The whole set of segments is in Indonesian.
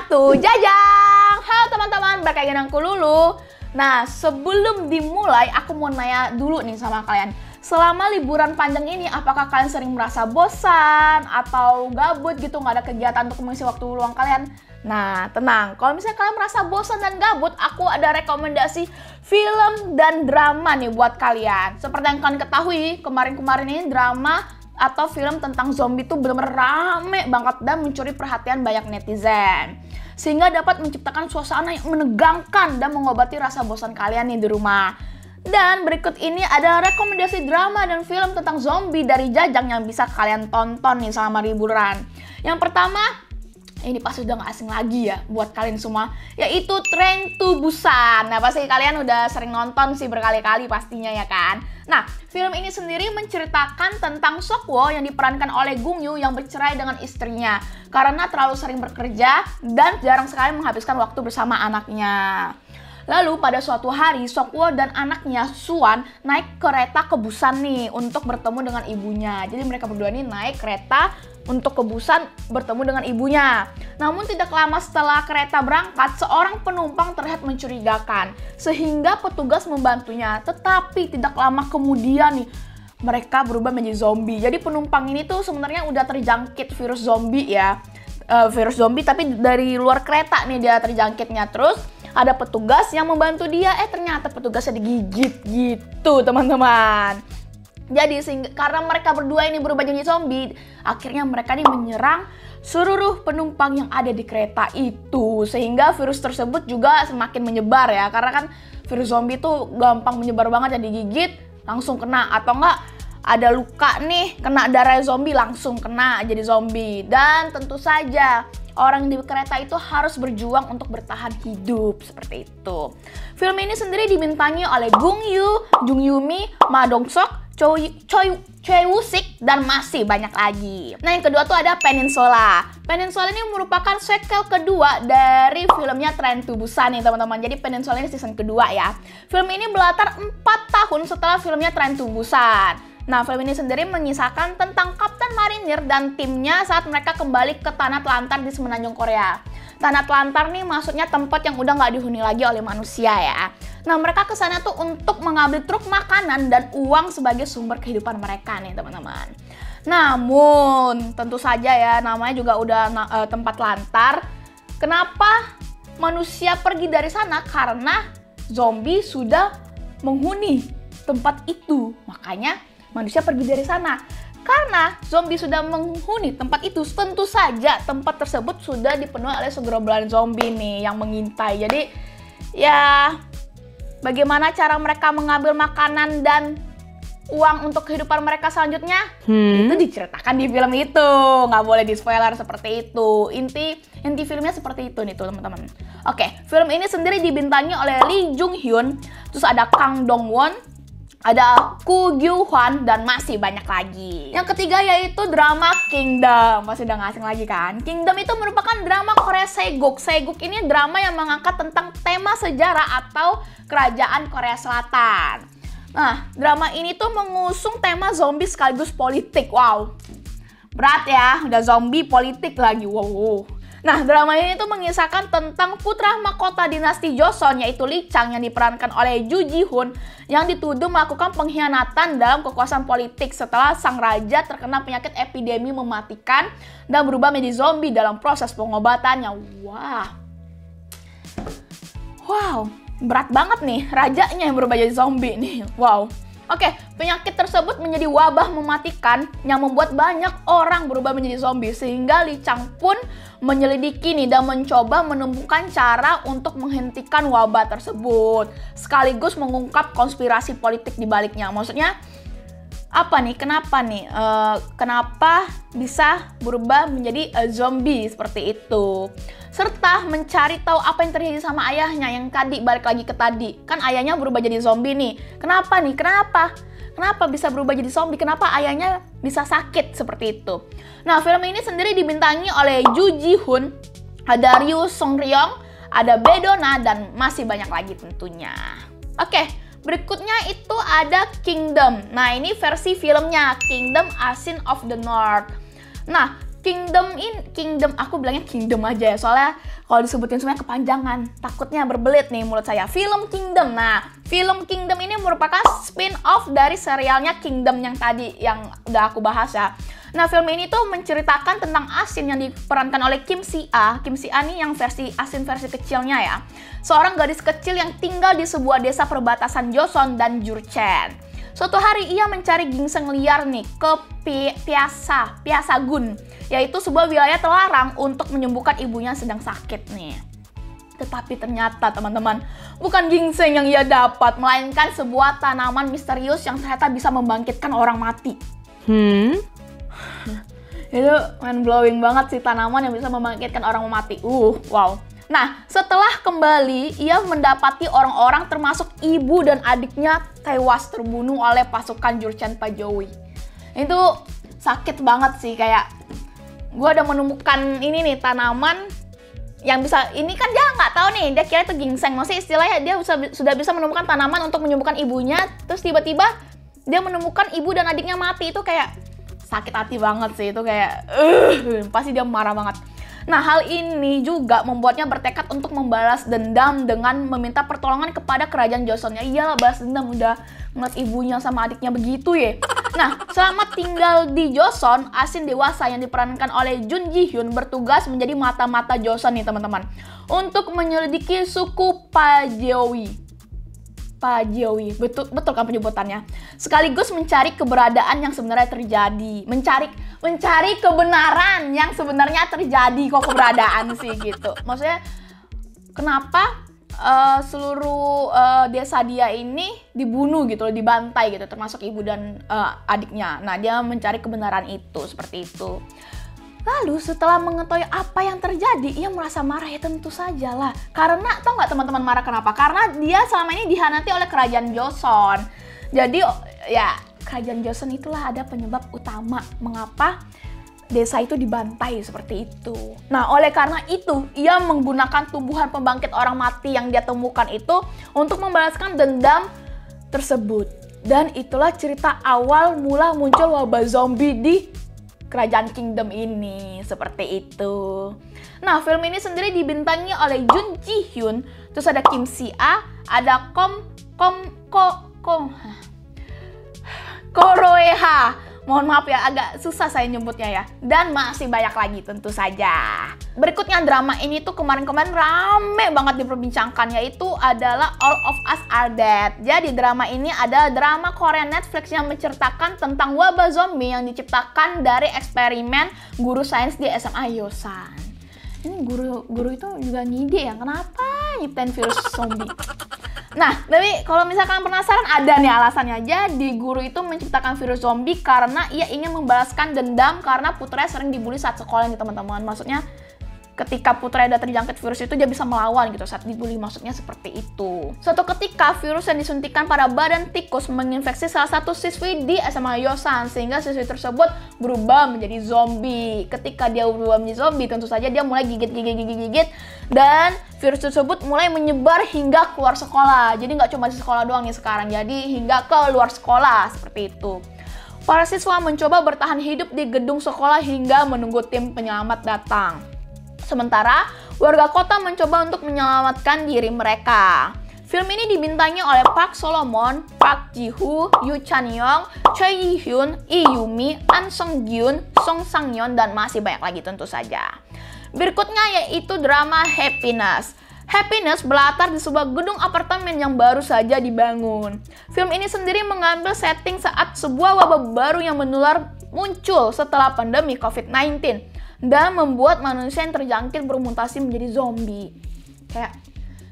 Waktu jajang. Halo teman-teman, balik lagi dengan aku Lulu. Nah, sebelum dimulai aku mau nanya dulu nih sama kalian. Selama liburan panjang ini, apakah kalian sering merasa bosan atau gabut gitu, nggak ada kegiatan untuk mengisi waktu luang kalian? Nah, tenang. Kalau misalnya kalian merasa bosan dan gabut, aku ada rekomendasi film dan drama nih buat kalian. Seperti yang kalian ketahui, kemarin-kemarin ini drama atau film tentang zombie tuh benar-benar rame banget dan mencuri perhatian banyak netizen. Sehingga dapat menciptakan suasana yang menegangkan dan mengobati rasa bosan kalian nih di rumah. Dan berikut ini ada rekomendasi drama dan film tentang zombie dari Jajang yang bisa kalian tonton nih selama liburan. Yang pertama, ini pasti udah gak asing lagi ya buat kalian semua, yaitu Train to Busan. Nah, pasti kalian udah sering nonton sih berkali-kali pastinya ya kan. Nah, film ini sendiri menceritakan tentang Seok-woo yang diperankan oleh Gung Yoo yang bercerai dengan istrinya karena terlalu sering bekerja dan jarang sekali menghabiskan waktu bersama anaknya. Lalu pada suatu hari, Seok-woo dan anaknya Suan naik kereta ke Busan nih untuk bertemu dengan ibunya. Jadi mereka berdua nih naik kereta untuk ke Busan bertemu dengan ibunya. Namun tidak lama setelah kereta berangkat, seorang penumpang terlihat mencurigakan sehingga petugas membantunya. Tetapi tidak lama kemudian nih mereka berubah menjadi zombie. Jadi penumpang ini tuh sebenarnya udah terjangkit virus zombie ya. Virus zombie tapi dari luar kereta nih dia terjangkitnya. Terus ada petugas yang membantu dia, ternyata petugasnya digigit gitu teman-teman. Jadi karena mereka berdua ini berubah jadi zombie, akhirnya mereka nih menyerang seluruh penumpang yang ada di kereta itu. Sehingga virus tersebut juga semakin menyebar ya, karena kan virus zombie itu gampang menyebar banget, jadi digigit langsung kena. Atau enggak ada luka nih, kena darah zombie langsung kena jadi zombie. Dan tentu saja orang di kereta itu harus berjuang untuk bertahan hidup seperti itu. Film ini sendiri dibintangi oleh Gung Yoo, Jung Yumi, Ma Dong Seok, Choi Woo Sik, dan masih banyak lagi. Nah, yang kedua tuh ada Peninsula. Peninsula ini merupakan sequel kedua dari filmnya Train to Busan nih teman-teman. Jadi Peninsula ini season kedua ya. Film ini berlatar 4 tahun setelah filmnya Train to Busan. Nah, film ini sendiri mengisahkan tentang Kapten Marinir dan timnya saat mereka kembali ke Tanah Telantar di Semenanjung Korea. Tanah Telantar nih maksudnya tempat yang udah nggak dihuni lagi oleh manusia ya. Nah, mereka kesana tuh untuk mengambil truk makanan dan uang sebagai sumber kehidupan mereka nih teman-teman. Namun, tentu saja ya namanya juga udah tempat lantar. Kenapa manusia pergi dari sana? Karena zombie sudah menghuni tempat itu. Makanya manusia pergi dari sana. Karena zombie sudah menghuni tempat itu, tentu saja tempat tersebut sudah dipenuhi oleh segerombolan zombie nih yang mengintai. Jadi ya bagaimana cara mereka mengambil makanan dan uang untuk kehidupan mereka selanjutnya? Itu diceritakan di film itu, nggak boleh di spoiler seperti itu. Inti filmnya seperti itu nih teman-teman. Oke, film ini sendiri dibintangi oleh Lee Jung Hyun, terus ada Kang Dong Won, ada Koo Gyu Hwan, dan masih banyak lagi. Yang ketiga yaitu drama Kingdom. Masih udah nggak asing lagi kan? Kingdom itu merupakan drama Korea Saeguk. Saeguk ini drama yang mengangkat tentang tema sejarah atau kerajaan Korea Selatan. Nah, drama ini tuh mengusung tema zombie sekaligus politik. Wow, berat ya, udah zombie politik lagi. Wow. Nah, drama ini tuh mengisahkan tentang putra mahkota dinasti Joseon yaitu Lee Chang yang diperankan oleh Ju Ji Hoon yang dituduh melakukan pengkhianatan dalam kekuasaan politik setelah sang raja terkena penyakit epidemi mematikan dan berubah menjadi zombie dalam proses pengobatannya. Wow, berat banget nih rajanya yang berubah jadi zombie nih. Wow. Oke, penyakit tersebut menjadi wabah mematikan yang membuat banyak orang berubah menjadi zombie sehingga Lee Chang pun menyelidiki nih dan mencoba menemukan cara untuk menghentikan wabah tersebut sekaligus mengungkap konspirasi politik di baliknya. Maksudnya apa nih? Kenapa bisa berubah menjadi zombie seperti itu? Serta mencari tahu apa yang terjadi sama ayahnya yang tadi, balik lagi ke tadi. Kan ayahnya berubah jadi zombie nih. Kenapa nih? Kenapa bisa berubah jadi zombie? Kenapa ayahnya bisa sakit seperti itu? Nah, film ini sendiri dibintangi oleh Ju Ji Hoon, ada Ryu Song Ryong, ada Bae Dona, dan masih banyak lagi tentunya. Oke, berikutnya itu ada Kingdom. Nah, ini versi filmnya, Kingdom Ascent of the North. Nah, Kingdom, aku bilangnya Kingdom aja ya, soalnya kalau disebutin semuanya kepanjangan, takutnya berbelit nih mulut saya. Film Kingdom. Nah, film Kingdom ini merupakan spin-off dari serialnya Kingdom yang tadi yang udah aku bahas ya. Nah, film ini tuh menceritakan tentang Asin yang diperankan oleh Kim Si-a. Kim Si-a nih yang versi Asin versi kecilnya ya. Seorang gadis kecil yang tinggal di sebuah desa perbatasan Joseon dan Jurchen. Suatu hari ia mencari ginseng liar nih ke Pyasagun, yaitu sebuah wilayah terlarang untuk menyembuhkan ibunya yang sedang sakit nih. Tetapi ternyata teman-teman, bukan ginseng yang ia dapat, melainkan sebuah tanaman misterius yang ternyata bisa membangkitkan orang mati. Itu mind blowing banget sih, tanaman yang bisa membangkitkan orang mati. Wow. Nah, setelah kembali, ia mendapati orang-orang termasuk ibu dan adiknya tewas terbunuh oleh pasukan Jurchen Pajowi. Itu sakit banget sih, kayak gue udah menemukan ini nih tanaman yang bisa, ini kan dia nggak tahu nih, dia kira itu ginseng, maksudnya istilahnya dia sudah bisa menemukan tanaman untuk menyembuhkan ibunya, terus tiba-tiba dia menemukan ibu dan adiknya mati. Itu kayak sakit hati banget sih, itu kayak pasti dia marah banget. Nah, hal ini juga membuatnya bertekad untuk membalas dendam dengan meminta pertolongan kepada kerajaan Joseon. Ya iyalah, balas dendam, udah ngeliat ibunya sama adiknya begitu ya. Nah, selama tinggal di Joseon, Asin dewasa yang diperankan oleh Jun Ji Hyun bertugas menjadi mata-mata Joseon nih teman-teman, untuk menyelidiki suku Pajewi, betul kan penyebutannya, sekaligus mencari keberadaan yang sebenarnya terjadi, mencari kebenaran yang sebenarnya terjadi, kok keberadaan sih gitu. Maksudnya kenapa seluruh desa dia ini dibunuh gitu, dibantai gitu, termasuk ibu dan adiknya. Nah, dia mencari kebenaran itu, seperti itu. Lalu setelah mengetahui apa yang terjadi, ia merasa marah. Ya tentu saja lah. Karena, tau nggak teman-teman marah kenapa? Karena dia selama ini dihianati oleh kerajaan Joseon. Jadi ya kerajaan Joseon itulah ada penyebab utama mengapa desa itu dibantai seperti itu. Nah, oleh karena itu, ia menggunakan tumbuhan pembangkit orang mati yang dia temukan itu untuk membalaskan dendam tersebut. Dan itulah cerita awal mula muncul wabah zombie di kerajaan Kingdom ini, seperti itu. Nah, film ini sendiri dibintangi oleh Jun Ji Hyun, terus ada Kim Si-a, ada Koroeha. Mohon maaf ya, agak susah saya nyebutnya ya. Dan masih banyak lagi tentu saja. Berikutnya drama ini tuh kemarin-kemarin rame banget diperbincangkan, yaitu adalah All of Us Are Dead. Jadi drama ini adalah drama Korea Netflix yang menceritakan tentang wabah zombie yang diciptakan dari eksperimen guru sains di SMA Yosan. Ini guru itu juga ngide ya, kenapa nyiptain virus zombie? Nah, tapi kalau misalkan penasaran, ada nih alasannya. Jadi guru itu menciptakan virus zombie karena ia ingin membalaskan dendam karena putranya sering dibully saat sekolah nih teman-teman. Maksudnya ketika putranya udah terjangkit virus itu, dia bisa melawan gitu saat dibully, maksudnya seperti itu. Suatu ketika virus yang disuntikan pada badan tikus menginfeksi salah satu siswi di SMA Yosan, sehingga siswi tersebut berubah menjadi zombie. Ketika dia berubah menjadi zombie, tentu saja dia mulai gigit, dan virus tersebut mulai menyebar hingga keluar sekolah. Jadi nggak cuma di sekolah doang nih sekarang, jadi hingga ke luar sekolah, seperti itu. Para siswa mencoba bertahan hidup di gedung sekolah hingga menunggu tim penyelamat datang. Sementara warga kota mencoba untuk menyelamatkan diri mereka. Film ini dibintangi oleh Park Solomon, Park Ji Hoo, Yoo Chan Young, Choi Yi Hyun, Lee Yumi, An Sung Gyun, Song Sang Yeon, dan masih banyak lagi tentu saja. Berikutnya yaitu drama Happiness. Happiness berlatar di sebuah gedung apartemen yang baru saja dibangun. Film ini sendiri mengambil setting saat sebuah wabah baru yang menular muncul setelah pandemi COVID-19 dan membuat manusia yang terjangkit bermutasi menjadi zombie. Kayak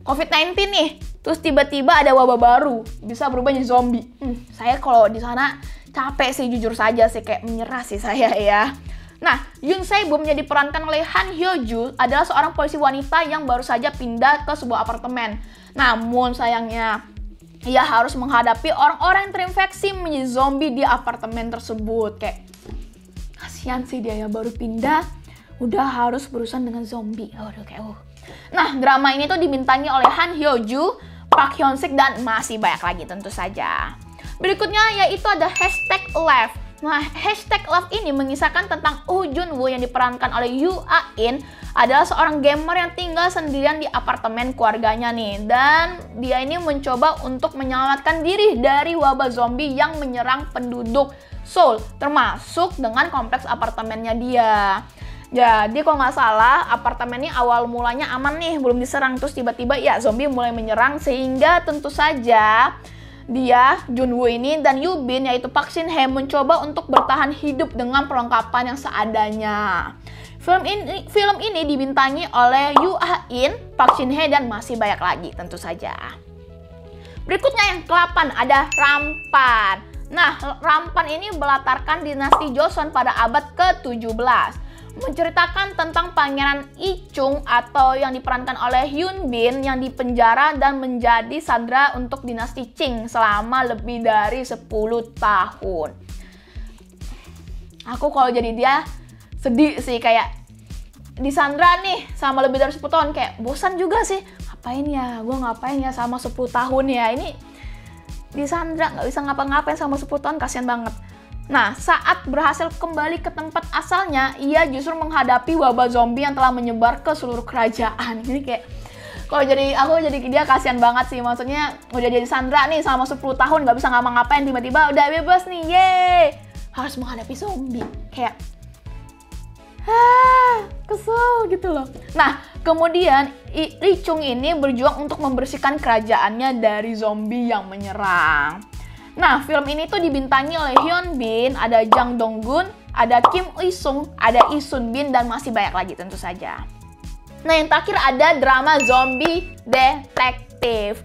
COVID-19 nih, terus tiba-tiba ada wabah baru, bisa berubah jadi zombie. Saya kalau di sana capek sih, jujur saja sih, kayak menyerah sih saya ya. Nah, Yoon Se-bum yang diperankan oleh Han Hyo-joo adalah seorang polisi wanita yang baru saja pindah ke sebuah apartemen. Namun sayangnya, ia harus menghadapi orang-orang yang terinfeksi menjadi zombie di apartemen tersebut. Kayak kasihan sih dia ya, baru pindah, udah harus berurusan dengan zombie. Nah, drama ini tuh dibintangi oleh Han Hyo-joo, Park Hyun-sik, dan masih banyak lagi tentu saja. Berikutnya yaitu ada Hashtag Life. Nah, hashtag love ini mengisahkan tentang Oh Jun-woo yang diperankan oleh Yoo Ah-in adalah seorang gamer yang tinggal sendirian di apartemen keluarganya nih. Dan dia ini mencoba untuk menyelamatkan diri dari wabah zombie yang menyerang penduduk Seoul, termasuk dengan kompleks apartemennya dia. Jadi kalau nggak salah, apartemen ini awal mulanya aman nih, belum diserang. Terus tiba-tiba ya zombie mulai menyerang, sehingga tentu saja dia, Jun-woo ini, dan Yoo Bin, yaitu Park Shin-hye, mencoba untuk bertahan hidup dengan perlengkapan yang seadanya. Film ini dibintangi oleh Yoo Ah-in, Park Shin-hye, dan masih banyak lagi tentu saja. Berikutnya yang ke-8 ada Rampan. Nah, Rampan ini melatarkan dinasti Joseon pada abad ke-17. Menceritakan tentang Pangeran Ichung atau yang diperankan oleh Hyun Bin yang dipenjara dan menjadi sandera untuk dinasti Qing selama lebih dari 10 tahun. Aku kalau jadi dia sedih sih, kayak disandra nih sama lebih dari 10 tahun, kayak bosan juga sih. Ngapain ya? Gue ngapain ya sama 10 tahun ya? Ini disandra nggak bisa ngapa-ngapain sama 10 tahun, kasihan banget. Nah, saat berhasil kembali ke tempat asalnya, ia justru menghadapi wabah zombie yang telah menyebar ke seluruh kerajaan. Jadi kayak, kalau aku jadi dia kasihan banget sih. Maksudnya udah jadi sandra nih selama 10 tahun, nggak bisa ngapa-ngapain, tiba-tiba udah bebas nih, yeay! Harus menghadapi zombie. Kayak, kesel gitu loh. Nah, kemudian Ichung ini berjuang untuk membersihkan kerajaannya dari zombie yang menyerang. Nah, film ini tuh dibintangi oleh Hyun Bin, ada Jang Dong-gun, ada Kim Ui-sung, ada Lee Sun Bin, dan masih banyak lagi tentu saja. Nah, yang terakhir ada drama zombie detektif.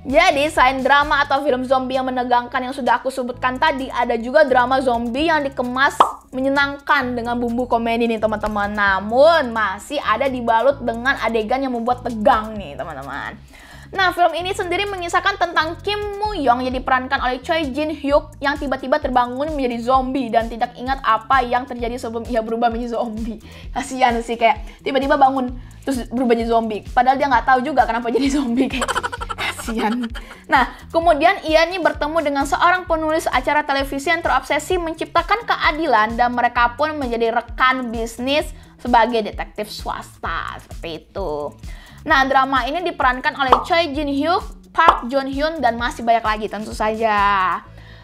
Jadi, selain drama atau film zombie yang menegangkan yang sudah aku sebutkan tadi, ada juga drama zombie yang dikemas menyenangkan dengan bumbu komedi nih teman-teman. Namun, masih ada dibalut dengan adegan yang membuat tegang nih teman-teman. Nah, film ini sendiri mengisahkan tentang Kim Moo-young yang diperankan oleh Choi Jin-hyuk yang tiba-tiba terbangun menjadi zombie dan tidak ingat apa yang terjadi sebelum ia berubah menjadi zombie. Kasian sih, kayak tiba-tiba bangun terus berubah jadi zombie. Padahal dia nggak tahu juga kenapa jadi zombie, kayak kasian. Nah, kemudian ia nih bertemu dengan seorang penulis acara televisi yang terobsesi menciptakan keadilan dan mereka pun menjadi rekan bisnis sebagai detektif swasta, seperti itu. Nah, drama ini diperankan oleh Choi Jin-hyuk, Park Joon-hyun, dan masih banyak lagi tentu saja.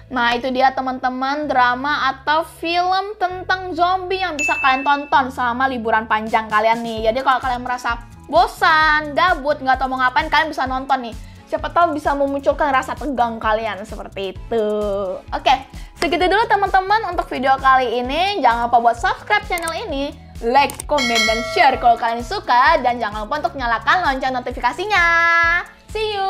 Nah, itu dia teman-teman drama atau film tentang zombie yang bisa kalian tonton selama liburan panjang kalian nih. Jadi kalau kalian merasa bosan, gabut, nggak tahu mau ngapain, kalian bisa nonton nih. Siapa tahu bisa memunculkan rasa tegang kalian seperti itu. Oke, segitu dulu teman-teman untuk video kali ini. Jangan lupa buat subscribe channel ini, like, komen, dan share kalau kalian suka. Dan jangan lupa untuk nyalakan lonceng notifikasinya. See you!